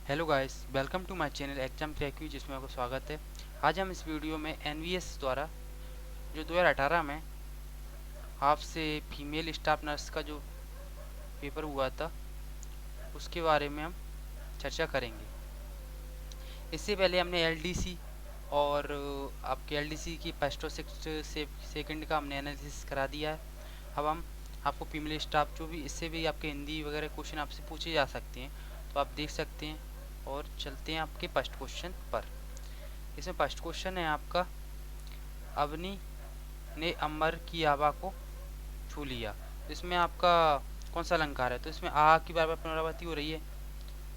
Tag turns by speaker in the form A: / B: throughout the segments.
A: Hello guys, welcome to my channel exam track जिसमें आपका स्वागत है। आज हम इस वीडियो में एनवीएस द्वारा जो 2018 में हाफ से फीमेल स्टाफ नर्स का जो पेपर हुआ था उसके बारे में हम चर्चा करेंगे। इससे पहले हमने एलडीसी और आपके एलडीसी की फर्स्ट और सेकंड का हमने एनालिसिस करा दिया है। अब हम आपको फीमेल स्टाफ जो भी इससे भी आपके हिंदी वगैरह क्वेश्चन आपसे पूछे जा सकते हैं, तो आप देख सकते हैं। और चलते हैं आपके फर्स्ट क्वेश्चन पर। इसमें फर्स्ट क्वेश्चन है आपका, अवनी ने अम्बर की आभा को छू लिया। तो इसमें आपका कौन सा अलंकार है? तो इसमें आ की बार बार पुनरावृत्ति हो रही है,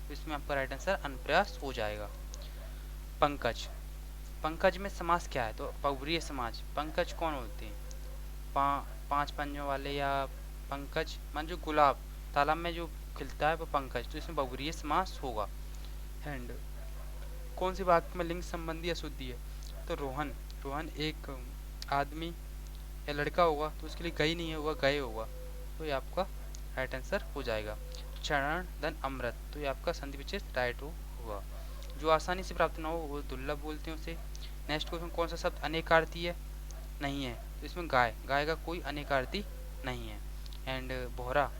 A: तो इसमें आपका राइट आंसर अनप्रयास हो जाएगा। पंकज, पंकज में समास क्या है? तो बहुब्रीहि समाज। पंकज कौन होते हैं? पांच पंजों वाले, या पंकज मान जो गुलाब तालाब में जो खिलता है वो पंकज, तो इसमें बहुब्रीहि समास होगा। एंड कौन सी वाक्य में लिंग संबंधी अशुद्धि है? तो रोहन, रोहन एक आदमी या लड़का होगा, तो उसके लिए गई नहीं होगा, गए होगा, तो ये आपका राइट आंसर हो जाएगा। चरण धन अमृत, तो ये आपका संधि विच्छेद राइट होगा। जो आसानी से प्राप्त ना हो वो दुर्लभ बोलते हैं उसे। नेक्स्ट क्वेश्चन, कौन सा शब्द अनेकार्थी है? नहीं है, तो इसमें गाय, गाय का कोई अनेकार्थी नहीं है। एंड भौरा,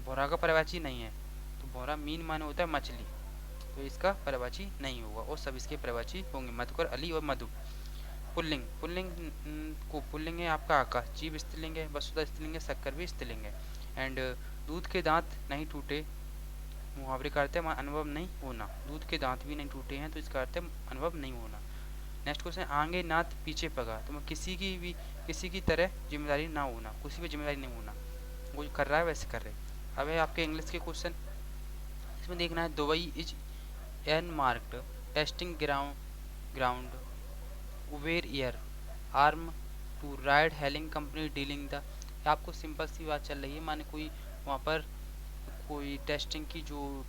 A: भौरा का पर्यायवाची नहीं है, तो भौरा मीन माने होता है मछली, तो इसका पर्यायवाची नहीं होगा, और सब इसके पर्यायवाची होंगे, मधुकर, अली और मधु। पुल्लिंग, पुल्लिंग को पुल्लिंग है आपका आकाश, जीव स्त्रीलिंग है, वसुधा स्त्रीलिंग है, शक्कर भी स्त्रीलिंग है। एंड दूध के दांत नहीं टूटे, मुहावरे का अर्थ है अनुभव नहीं होना। दूध के दांत भी नहीं टूटे हैं, तो इसका अर्थ है अनुभव नहीं होना। नेक्स्ट क्वेश्चन, आगे नाथ पीछे पगा, तो किसी की तरह जिम्मेदारी ना होना, किसी भी जिम्मेदारी नहीं होना, वो कर रहा है वैसे कर रहे। अब है आपके इंग्लिश के क्वेश्चन। इसमें देखना है, Dubai is an marked testing ground Uber air arm to ride hailing company dealing the. आपको सिंपल सी बात चल रही है, माने कोई वहाँ पर कोई टेस्टिंग की जो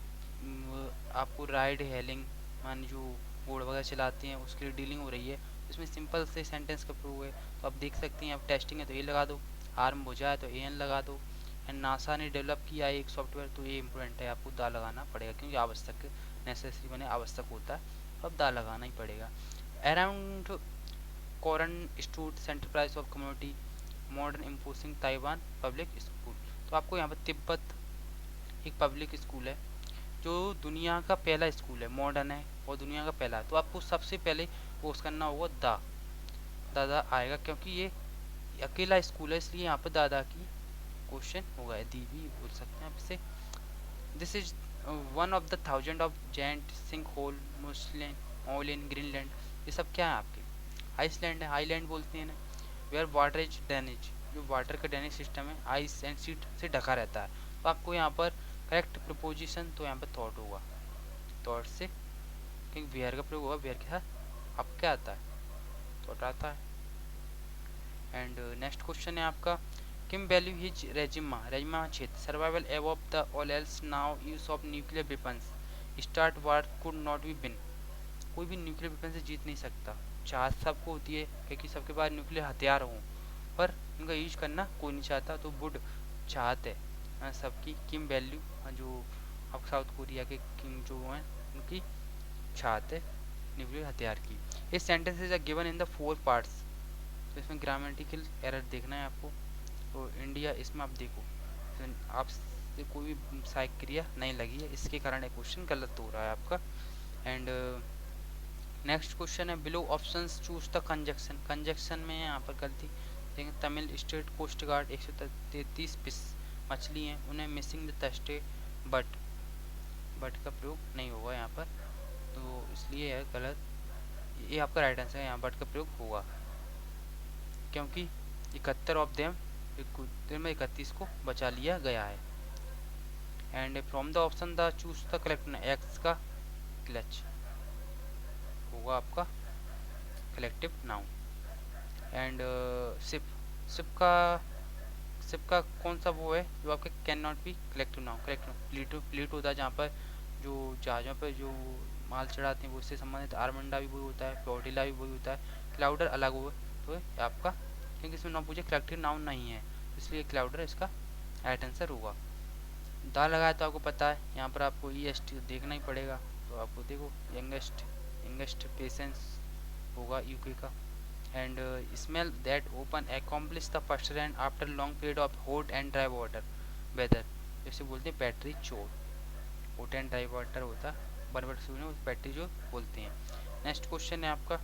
A: आपको राइड हेलिंग माने जो बोर्ड वगैरह चलाते हैं उसके लिए डीलिंग हो रही है। इसमें सिंपल से सेंटेंस का प्रयोग है, तो आप देख सकते हैं। आप टेस्टिंग है तो ए लगा दो, आर्म हो जाए तो ए एन लगा दो। एंड नासा ने डेवलप किया है एक सॉफ्टवेयर, तो ये इम्पोर्टेंट है, आपको दा लगाना पड़ेगा क्योंकि आवश्यक नेसेसरी बने आवश्यक होता है, तो अब दा लगाना ही पड़ेगा। अराउंड कॉरन institute centre price of community modern imposing Taiwan public school, तो आपको यहाँ पर तिब्बत एक पब्लिक स्कूल है जो दुनिया का पहला स्कूल है, मॉडर्न है और दुनिया का पहला है, तो आपको सबसे पहले कोर्स करना होगा दादा आएगा, क्योंकि ये अकेला स्कूल है, इसलिए यहाँ पर दादा की क्वेश्चन होगा, दी भी बोल सकते हैं आप इसे। This is one of the thousand of giant sink hole muslin all in Greenland, ये सब क्या है आपके? आइसलैंड है, आइलैंड बोलते हैं ना। वेयर वाटर इज ड्रेनेज, जो वाटर का ड्रेनेज सिस्टम है आइस एंड सीट से ढका रहता है, तो आपको यहाँ पर करेक्ट प्रपोजिशन तो यहाँ पर थॉट होगा, थॉट से क्योंकि वेयर का प्रयोग होगा, वेयर के साथ अब क्या आता है? थॉट आता है। एंड नेक्स्ट क्वेश्चन है आपका, किम वैल्यू हिज रेजिमा, रेजिमा क्षेत्र सर्वाइवल एवॉफ the all else now use of nuclear weapons start war could not be win, कोई भी न्यूक्लियर वेपन से जीत नहीं सकता। चाहत सबको होती है क्योंकि सबके पास न्यूक्लियर हथियार हों, पर उनका यूज करना कोई नहीं चाहता, तो वुड चाहत है सबकी। किम वैल्यू जो अब साउथ कोरिया के किंग जो हैं उनकी चाहत है न्यूक्लियर हथियार की। इस sentences are given in the 4 parts, तो इसमें ग्रामेटिकल एरर देखना है आपको। तो इंडिया, इसमें आप देखो आपसे कोई भी सहायक क्रिया नहीं लगी है, इसके कारण एक क्वेश्चन गलत हो रहा है आपका। एंड नेक्स्ट क्वेश्चन है, below options choose the conjunction, conjunction में यहाँ पर गलती देखें। तमिल स्टेट कोस्ट गार्ड 133 पिस मछली हैं, उन्हें missing the Thursday but, but का प्रयोग नहीं होगा यहाँ पर, तो इसलिए है गलत, ये आपका राइट आंसर है, यहाँ बट का प्रयोग होगा क्योंकि 71 ऑफ देम दिन में 31 को बचा लिया गया है। And from the option the choose the collect, x का क्लच होगा आपका कलेक्टिव नाउन। एंड सिप का कौन सा वो है जो आपके can not be collective noun? Collective pleat होता है जहाँ पर जो जहाज़ों पर जो माल चढ़ाते हैं वो इससे संबंधित, आर्मंडा भी वही होता है, फ्लोटिला भी वही होता है, क्लाउडर अलग हुआ, तो आपका क्योंकि इसमें ना पूछे कलेक्टिव नाउन नहीं है, इसलिए क्लाउडर इसका राइट आंसर होगा। दा लगाया तो आपको पता है, यहाँ पर आपको EST देखना ही पड़ेगा, तो आपको देखो यंगेस्ट यंगेस्ट पेशेंस होगा यूके का। And smell that open accomplish the first run after long period of hot and dry water weather, जैसे बोलते हैं बैटरी चोर। हॉट एंड ड्राई वाटर होता है बराबर से उस बैटरी जो बोलते हैं। नेक्स्ट क्वेश्चन है आपका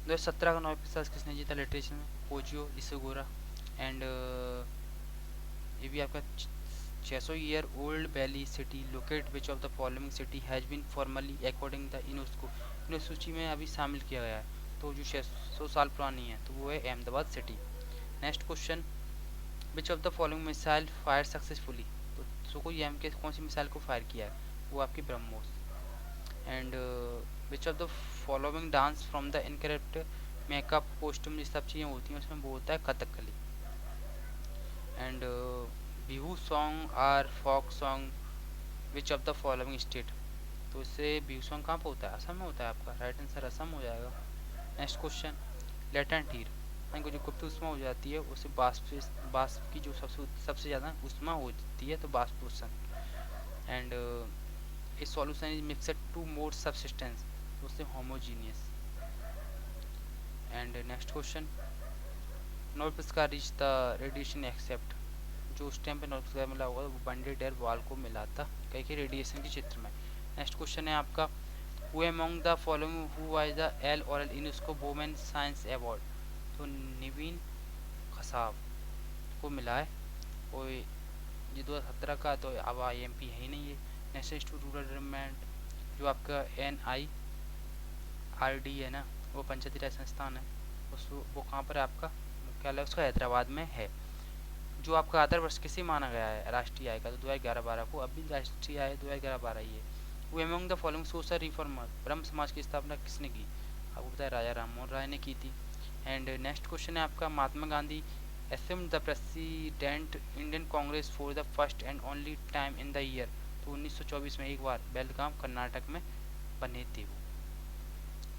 A: 2017 का नोबेल प्राइज किसने जीता लिटरेचर में? कोजियो इसुगुरा। एंड ये भी आपका 600 year old valley city locate which of the following city has been formally according the UNESCO, UNESCO सूची में अभी शामिल किया गया है, तो जो 600 साल पुरानी है तो वो है Ahmedabad city. Next question which of the following missile fire successfully, तो सुखोई एम के कौन सी मिसाइल को फायर किया है? वो आपकी BrahMos. And which of the following dance from the incorrect makeup costume ये सब चीज़ें होती हैं उसमें वो होता है Kathakali. And Bihu song are folk song which of the following state, तो इससे बिहू सॉन्ग कहाँ पर होता है? असम में होता है आपका राइट आंसर असम हो जाएगा। नेक्स्ट क्वेश्चन लेटेंट हीट यानी कि जो गुप्त उष्मा हो जाती है उससे बाष्प की जो सबसे ज़्यादा उष्मा होती है तो बाष्पोषण। And a solution is mixed to more subsistence, उससे homogeneous. And next question Nobel पुरस्कार रीच द रेडिएशन एक्सेप्ट, जो उस टाइम पे नोबेल पुरस्कार मिला होगा वो बंडेड एयर वाल को मिला था कहीं के रेडिएशन के क्षेत्र में। नेक्स्ट क्वेश्चन है आपका who among the following who was the L और यूनेस्को वुमेन साइंस अवार्ड, तो निवीन खसाब को मिला है और ये 2017 का, तो अब IMP है ही नहीं है। नेशनल इंस्टीट्यूट रूरल डेवलपमेंट जो आपका NIRD है ना, वो पंचायती राज संस्थान है, उस वो कहाँ पर है आपका मुख्यालय उसका हैदराबाद में है। जो आपका आदर्श वर्ष किसे माना गया है राष्ट्रीय आय का, तो 2011-12 को, अब भी राष्ट्रीय आय 2011-12 ही है। वो among the following social reformer ब्रह्म समाज की स्थापना किसने की? आपको पता है राजा राममोहन राय ने की थी। एंड नेक्स्ट क्वेश्चन है आपका Mahatma Gandhi assumed the president Indian Congress for the first and only time in the year, तो 1924 में एक बार बेलगाम कर्नाटक में बने थे वो।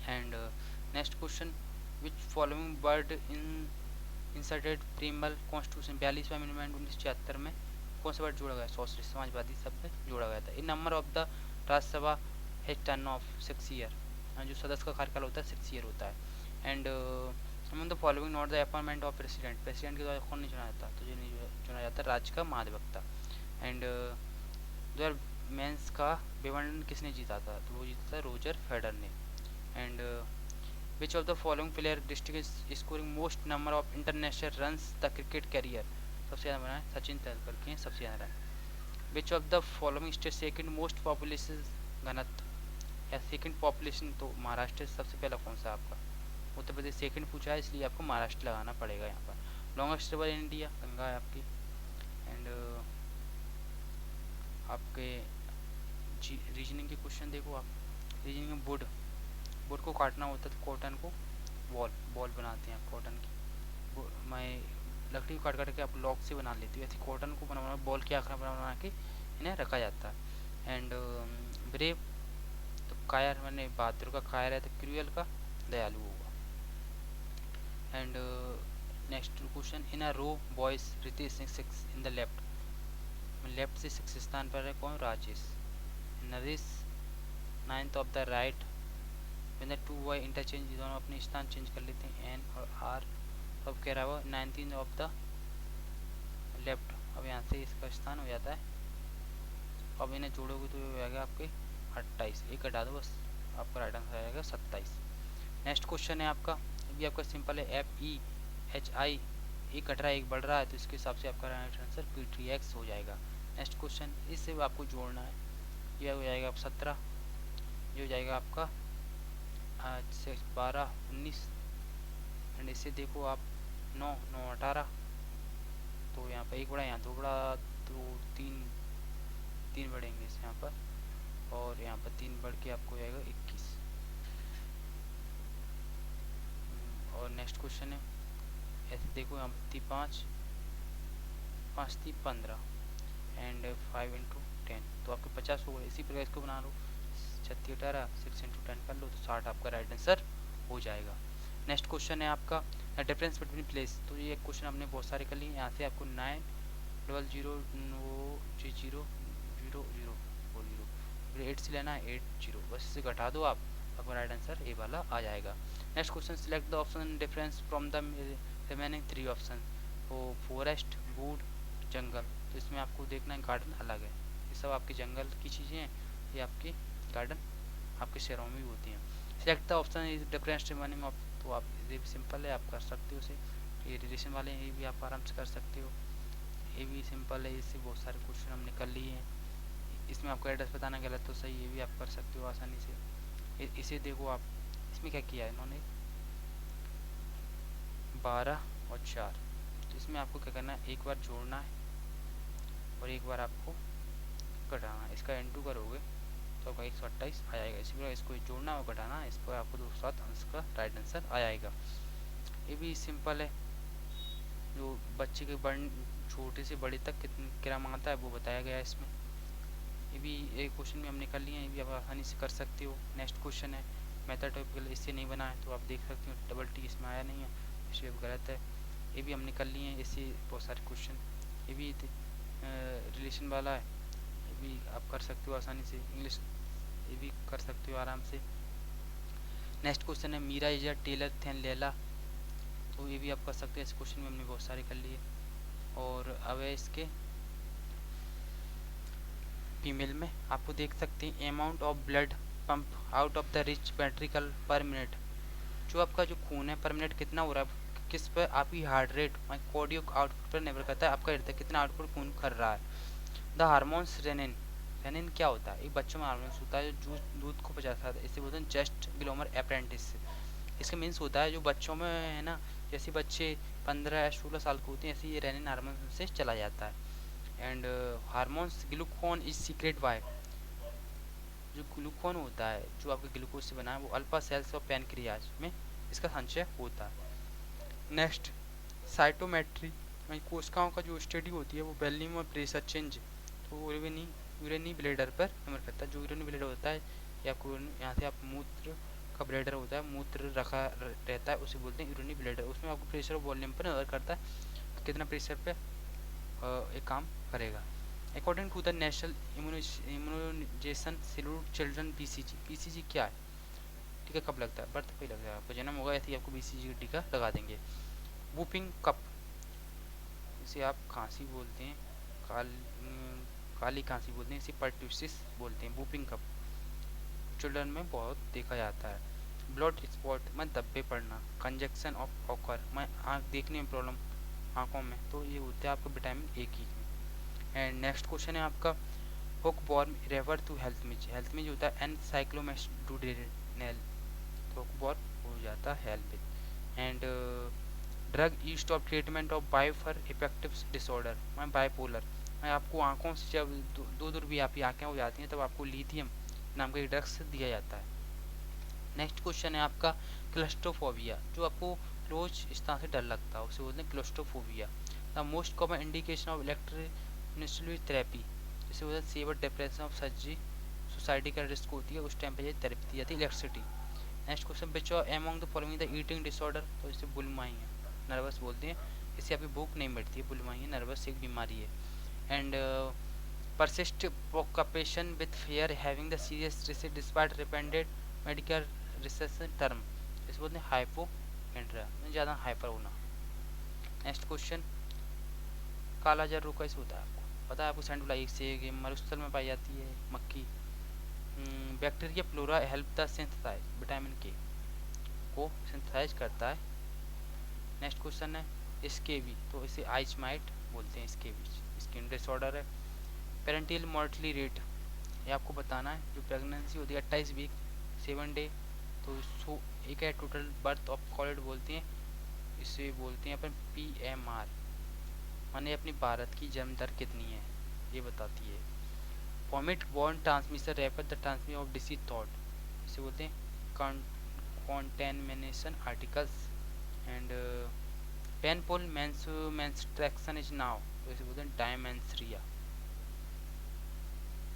A: And next question which following word inserted preamble constitution 42वां अमेंडमेंट 1976 में कौन सा वर्ड जोड़ा गया? सोशलिस्ट समाजवादी शब्द जोड़ा गया था। In number of the Rajya Sabha has term of 6 year, जो सदस्य का कार्यकाल होता है 6 ईयर होता है। And among the following not the appointment of president, president के द्वारा कौन नहीं चुना जाता? तो ये नहीं चुना जाता राज्य का महाधिवक्ता। एंड 2000 मेंस का विवरण किसने जीता था? तो वो जीता था रोजर फेडर ने। And which of the following player district scoring most number of international runs the cricket career, सबसे ज़्यादा बनाए सचिन तेंदुलकर के सबसे ज़्यादा रन। Which of the following state second most population घनत्व या सेकंड पॉपुलेशन, तो महाराष्ट्र सबसे पहला कौन सा आपका? उत्तर प्रदेश सेकंड पूछा है इसलिए आपको महाराष्ट्र लगाना पड़ेगा यहाँ पर। Longest river in India Ganga है आपकी। एंड आपके रीजनिंग के क्वेश्चन देखो आप, रीजनिंग में वुड को काटना होता है तो कॉटन को बॉल बनाते हैं आप कॉटन की। मैं लकड़ी को काट के आप लॉक से बना लेती हूँ, ऐसे कॉटन को बना बॉल के आकार बना के इन्हें रखा जाता है। एंड ब्रेव तो कायर मैंने बहादुर का कायर है, तो क्रूअल का दयालु होगा। And next question in a row boys Ritesh Singh 6 in the left से 6 स्थान पर है कौन? Rajesh. Naresh 9th of the right when the two y interchange, दोनों अपने स्थान चेंज कर लेते हैं N और R। अब कह रहा है 19th ऑफ द लेफ्ट, अब यहाँ से इसका स्थान हो जाता है, अब इन्हें जोड़ोगे तो हो जाएगा आपके 28, एक घटा दो बस, आपका राइट आंसर आएगा 27। नेक्स्ट क्वेश्चन है आपका, ये आपका सिंपल है FEHI, एक घट रहा है एक बढ़ रहा है तो इसके हिसाब से आपका राइट आंसर P3X हो जाएगा। नेक्स्ट क्वेश्चन इससे आपको जोड़ना है, ये हो जाएगा आप 17, ये हो जाएगा आपका 12 19, एंड इसे देखो आप 9 9 18, तो यहाँ पर एक बड़ा यहाँ दो बड़ा, तो तीन बढ़ेंगे इस यहाँ पर, और यहाँ पर 3 बढ़ के आपको जाएगा 21। और नेक्स्ट क्वेश्चन है ऐसे देखो यहाँ पर 5 5 3 15 एंड 5 × 10, तो आपके 50 हो गए। इसी प्रकार इसको बना लो 36 18 6 × 10 कर लो तो 60 आपका राइट आंसर हो जाएगा। नेक्स्ट क्वेश्चन है आपका डिफरेंस बिटवीन प्लेस, तो ये क्वेश्चन हमने बहुत सारे कर लिए। यहाँ से आपको 9 00 0 0 0 0 4 0 8 से लेना है 80, बस इसे घटा दो आप, आपका राइट आंसर ए वाला आ जाएगा। Next question, select the option difference from the remaining 3 option. तो फॉरेस्ट, वुड, जंगल, तो इसमें आपको देखना है गार्डन अलग है, ये सब आपके जंगल की चीज़ें हैं, ये आपके गार्डन आपके शहरों में भी होती हैं। Select the option is difference remaining of, तो आप ये भी सिंपल है, आप कर सकते हो उसे। ये रिलेशन वाले हैं, ये भी आप आराम से कर सकते हो, ये भी सिंपल है, इससे बहुत सारे क्वेश्चन हमने कर लिए हैं। इसमें आपको एड्रेस बताना गलत तो सही, ये भी आप कर सकते हो आसानी से। इसे देखो आप, इसमें क्या किया है इन्होंने, 12 और 4, तो इसमें आपको क्या करना है, एक बार जोड़ना है और एक बार आपको घटाना है। इसका N2 करोगे तो आपका 128 आ जाएगा। इसी प्रकार इसको जोड़ना और घटाना है, इस पर आपको 207 आंसर का राइट आंसर आ जाएगा। ये भी सिंपल है, जो बच्चे के छोटे से बड़े तक कितना ग्राम आता है वो बताया गया है इसमें। ये भी एक क्वेश्चन में हमने कर लिए हैं, ये भी आप आसानी से कर सकते हो। नेक्स्ट क्वेश्चन है मैथमेटिकल, इससे नहीं बना है तो आप देख सकते हो, डबल टी इसमें आया नहीं है, इसलिए गलत है। ये भी हमने कर लिए हैं, इससे बहुत सारे क्वेश्चन। ये भी रिलेशन वाला है, ये भी आप कर सकते हो आसानी से। इंग्लिश ये भी कर सकते हो आराम से। नेक्स्ट क्वेश्चन है Meera is a taller than Laila, तो ये भी आप कर सकते हैं। इस क्वेश्चन में हमने बहुत सारे कर लिए। और अब है इसके फीमेल में, आपको देख सकते हैं amount of blood pump out of the rich ventricle पर मिनट, जो आपका जो खून है पर मिनट कितना हो रहा है, किस पर आपकी हार्ट रेट कार्डियक आउटपुट पर निर्भर करता है, आपका हृदय कितना आउटपुट खून कर रहा है। द हार्मोन्स रेनिन, रेनिन क्या होता है, एक बच्चों में हार्मोन्स होता है जो दूध को पचाता है, इसे बोलते हैं जस्ट ग्लोमर अप्रेंटिस। इसका मीन्स होता है जो बच्चों में है ना, जैसे बच्चे 15 या 16 साल के होते हैं, ऐसे ये रेनिन हार्मोन से चला जाता है। And hormones glucagon is secrete by, जो ग्लूकोन होता है जो आपके ग्लूकोज से बना है वो अल्फा सेल्स और पैनक्रियाज में इसका संचय होता है। नेक्स्ट साइटोमेट्री, कोशिकाओं का जो स्टडी होती है वो वॉल्यूम और प्रेशर चेंज, तो यूरेनी ब्लेडर पर निर्भर करता है। जो यूरेनी ब्लेडर होता है या आपको यहाँ से आप मूत्र का ब्लेडर होता है, मूत्र रखा रहता है, उसे बोलते हैं यूरेनी ब्लेडर। उसमें आपको प्रेशर और वॉल्यूम पर निर्भर करता है कितना प्रेशर पे एक काम करेगा। According to the national immunisation schedule children BCG, BCG क्या है, टीका कब लगता है, बर्थ पे लगता है, आपको जन्म होगा ऐसे ही आपको BCG का टीका लगा देंगे। वूपिंग कप, इसे आप खांसी बोलते हैं, काली खांसी बोलते हैं, इसे पर्ट्यूसिस बोलते हैं। वूपिंग कप चिल्ड्रन में बहुत देखा जाता है। ब्लड स्पॉट में धब्बे पड़ना, कंजक्शन ऑफ ऑकर में आँख देखने में प्रॉब्लम आँखों में, तो ये होता है आपका विटामिन A की। एंड नेक्स्ट क्वेश्चन है आपका हुक बॉर्म रेफर टू हेल्थ में, हेल्थ में जो होता है एनसाइक्लोमेस्टूडेनेल, तो हुक बॉर्म हो जाता है हेल्थ में। And drug east of treatment of bipolar affective disorder, मैं बाइपोलर, मैं आपको आँखों से जब दो दूर भी आपकी आँखें हो जाती हैं तब आपको लिथियम नाम का एक ड्रग्स दिया जाता है। नेक्स्ट क्वेश्चन है आपका क्लस्ट्रोफोबिया, जो आपको क्लोज स्थान से डर लगता है उसे बोलते हैं claustrophobia. The most common indication of इलेक्ट्रोनिस्टली थेरेपी, जैसे बोलते हैं severe depression of surgery society का रिस्क होती है, उस टाइम पे ये थेरेपी दी जाती है electricity. Next question which among the following the eating disorder, तो इसे बुलमाई है, नर्वस बोलते हैं, इससे आपकी भूख नहीं मिटती है, बुलमाई है, नर्वस एक बीमारी है। And persist preoccupation with fear having the serious disease despite repeated medical research term, इस बोलते हैं हाइपोकेंड्रिया, ज़्यादा हाइपर होना। नेक्स्ट क्वेश्चन काला जार रोग कैसे होता है, आपको पता है, आपको सेंडुलाई से मरुस्थल में पाई जाती है मक्खी। Bacteria flora help the synthesise vitamin K को सिंथेसाइज करता है। नेक्स्ट क्वेश्चन है स्केबी, तो इसे आइस माइट बोलते हैं, स्केबी स्किन डिसऑर्डर है। पेरेंटियल मोर्टली रेट, ये आपको बताना है, जो प्रेगनेंसी होती है 28 वीक 7 डे, तो इसको एक है टोटल बर्थ ऑफ कॉलेड बोलते हैं, इसे बोलते हैं अपन PMR, माने अपनी भारत की जन्म दर कितनी है ये बताती है। Vomit born transmission refer the transmission of disease thought, इसे बोलते हैं contamination articles. And painful menstruation is now, तो इसे बोलते हैं डायमेंस्ट्रिया,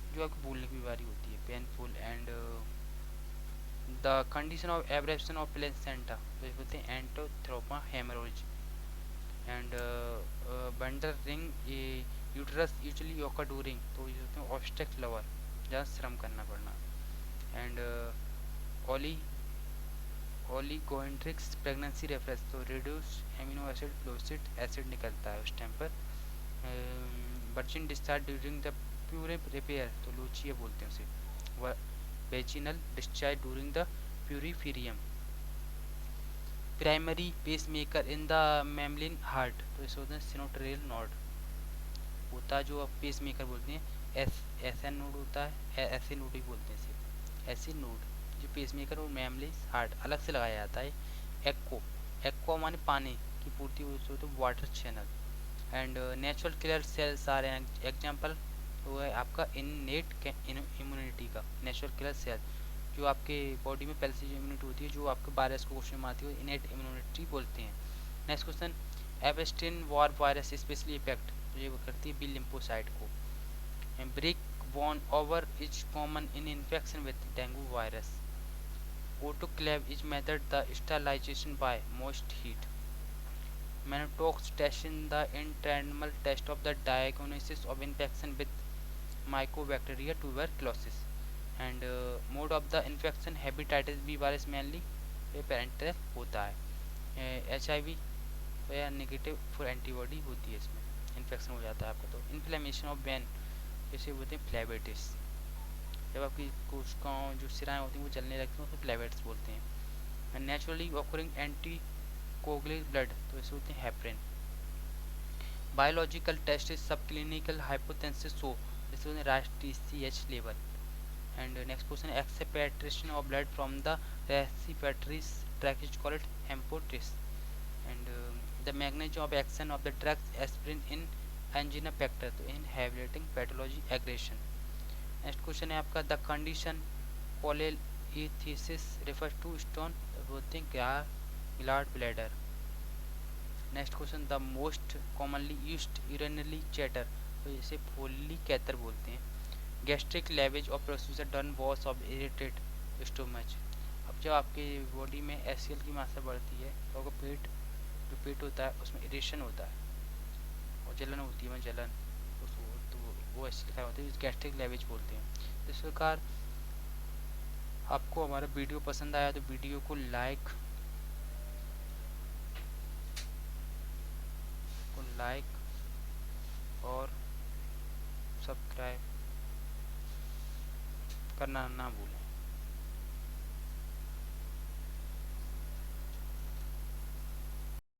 A: जो आपको भूलने की बीमारी होती है, painful. And the condition of abruption of placenta, तो बोलते हैं एंटोथ्रोपा हेमरोज। एंड बंडर ring uterus usually occur during, तो ये होते हैं ऑब्स्ट्रक्ट लवर, ज़्यादा श्रम करना पड़ना। एंड ओलिगोडेंड्रिक्स प्रेगनेंसी रेफरेंस, तो रिड्यूस एमिनो एसिड फ्लोसिड एसिड निकलता है उस टाइम पर। वर्जिन discharge during the puerperium, तो लोचिया बोलते हैं उसे। Vaginal discharge during the puerperium. Primary pacemaker in the mammalian heart, तो इसे होते हैं सिनोट्रियल नोड होता है, जो आप पेस मेकर बोलते हैं। एस एन नोड होता है, एस ए नोड ही बोलते हैं इसे, एस ए नोड जो पेस मेकर और मेमलिन हार्ट अलग से लगाया जाता है। एक्को माने पानी की पूर्ति होती है, water channel. And natural killer cells are an example, वो है आपका इननेट इम्यूनिटी का नेचुरल किलर सेल, जो आपके बॉडी में पहले से जो इम्यूनिटी होती है, जो आपके वायरस को क्वेश्चन मारती है, इनेट इम्यूनिटी बोलते हैं। Next question, Epstein Barr virus specially effect, तो ये करती है बी लिम्फोसाइट को। Break bone over is common in infection with dengue virus. autoclave is method the sterilization by moist heat. Manotox test in the internal test of the diagnosis of infection with mycobacteria tuberculosis. And mode of the infection hepatitis B virus mainly parental होता है। HIV या negative for antibody होती है, इसमें infection हो जाता है आपका। तो इन्फ्लेमेशन ऑफ वेन, जैसे बोलते हैं फ्लेबिटिस, जब आपकी कोशिकाओं जो सिराएँ होती हैं वो जलने लगती हैं, उसको फ्लेबिटिस बोलते हैं। Naturally occurring anticoagulant blood, तो इसे होते हैं heparin. Biological test is subclinical hypothesis show, जैसे होते हैं RAS-TCH level. And next question, expectoration of blood from the respiratory tract is called haemoptysis. And the magnitude of action of the drugs aspirin in angina pectoris, तो inhibiting pathology aggregation. Next question है आपका, the condition cholelithiasis refers to stone, बोलते हैं क्या, gall bladder. Next question, the most commonly used urinary chatter, तो इसे फोली कैथर बोलते हैं। गैस्ट्रिक लेवेज और procedure done wash off aerated stomach, अब जब आपके बॉडी में एसियल की मात्रा बढ़ती है तो आपका पेट, जो पेट होता है उसमें इरिटेशन होता है और जलन होती है, जलन, तो वो एसियल का होता है, गैस्ट्रिक लेवेज बोलते हैं। इस प्रकार आपको हमारा वीडियो पसंद आया तो वीडियो को लाइक और सब्सक्राइब करना ना भूलें।